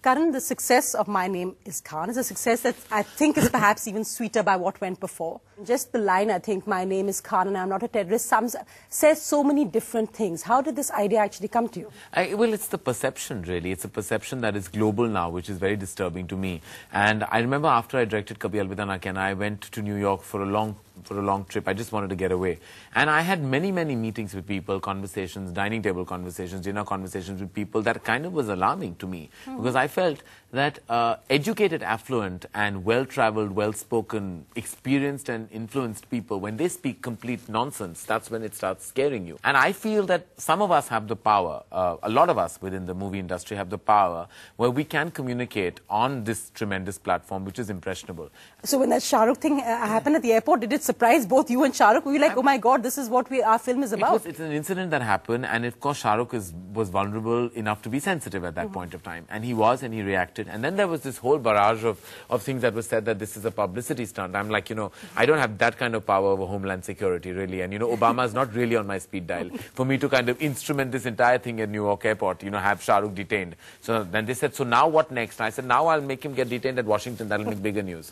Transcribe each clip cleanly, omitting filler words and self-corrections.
Karan, the success of My Name is Khan is a success that I think is perhaps even sweeter by what went before. Just the line, I think, my name is Khan and I'm not a terrorist, says so many different things. How did this idea actually come to you? Well, it's the perception, really. It's a perception that is global now, which is very disturbing to me. And I remember after I directed Kabhi Alvida Na Kehna, I went to New York for a long trip. I just wanted to get away. And I had many meetings with people, conversations, dining table conversations, dinner conversations with people that kind of was alarming to me. Because I felt that educated, affluent and well-traveled, well-spoken, experienced and influenced people, when they speak complete nonsense, that's when it starts scaring you. And I feel that some of us have the power, a lot of us within the movie industry have the power where we can communicate on this tremendous platform, which is impressionable. So when that Shah Rukh thing happened at the airport, did it surprise both you and Shah Rukh? Were you like, oh my God, this is what our film is about? It's an incident that happened, and of course Shah Rukh was vulnerable enough to be sensitive at that point of time. And he was, and he reacted. And then there was this whole barrage of things that was said that this is a publicity stunt. I'm like, I don't have that kind of power over Homeland Security, really. And, Obama is not really on my speed dial for me to kind of instrument this entire thing at New York airport, have Shah Rukh detained. So then they said, so now what next? And I said, now I'll make him get detained at Washington. That'll make bigger news.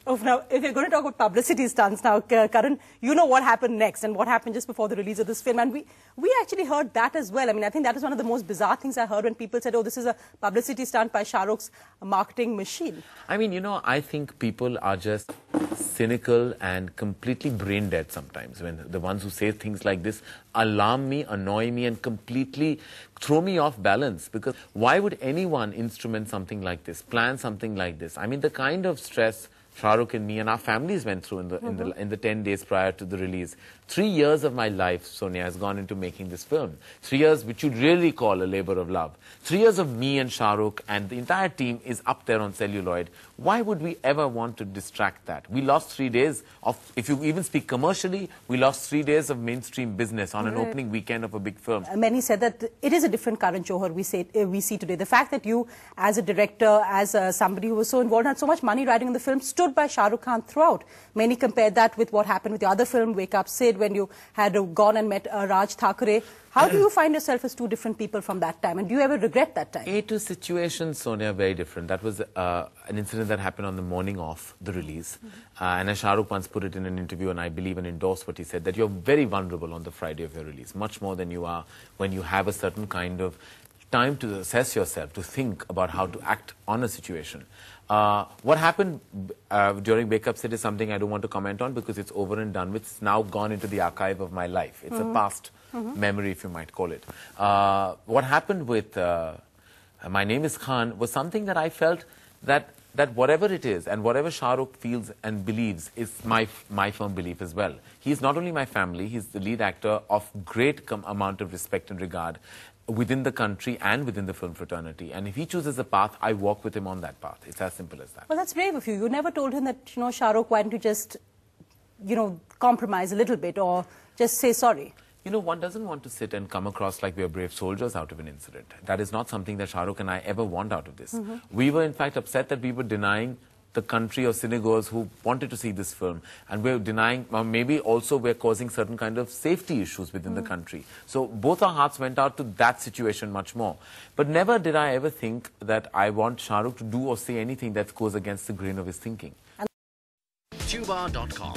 Oh, now, if you're going to talk about publicity stunts now, Karan, you know what happened next and what happened just before the release of this film. And we actually heard that as well. I mean, I think that is one of the most bizarre things I heard when people said, oh, this is a publicity stunt by Shah Rukh's marketing machine. I mean, I think people are just cynical and completely brain dead sometimes when the ones who say things like this alarm me, annoy me and completely throw me off balance. Because why would anyone instrument something like this, plan something like this? I mean, the kind of stress Shah Rukh and me and our families went through in the 10 days prior to the release. 3 years of my life, Sonia, has gone into making this film. 3 years which you'd really call a labor of love. 3 years of me and Shah Rukh and the entire team is up there on celluloid. Why would we ever want to distract that? We lost 3 days of, if you even speak commercially, we lost 3 days of mainstream business on an opening weekend of a big film. Many said that it is a different Karan Johar we see today. The fact that you, as a director, as somebody who was so involved, had so much money riding on the film, stood by Shah Rukh Khan throughout. Many compared that with what happened with the other film, Wake Up Sid, when you had gone and met Raj Thackeray. How do you find yourself as two different people from that time? And do you ever regret that time? To situations, Sonia, very different. That was an incident that happened on the morning of the release. And as Shah Rukh once put it in an interview, and I believe and endorse what he said, that you're very vulnerable on the Friday of your release, much more than you are when you have a certain kind of time to assess yourself, to think about how to act on a situation. What happened during Wake Up Sid is something I don't want to comment on because it's over and done with. It's now gone into the archive of my life. It's a past memory, if you might call it. What happened with My Name is Khan was something that I felt that whatever it is and whatever Shah Rukh feels and believes is my firm belief as well. He's not only my family, he's the lead actor of great amount of respect and regard within the country and within the film fraternity. And if he chooses a path, I walk with him on that path. It's as simple as that. Well, that's brave of you. You never told him that, Shah Rukh, why don't you just, compromise a little bit or just say sorry? One doesn't want to sit and come across like we are brave soldiers out of an incident. That is not something that Shah Rukh and I ever want out of this. We were, in fact, upset that we were denying the country of cinegoers who wanted to see this film, and we're denying, maybe also we're causing certain kind of safety issues within the country. So both our hearts went out to that situation much more. But never did I ever think that I want Shah Rukh to do or say anything that goes against the grain of his thinking. Tuba.com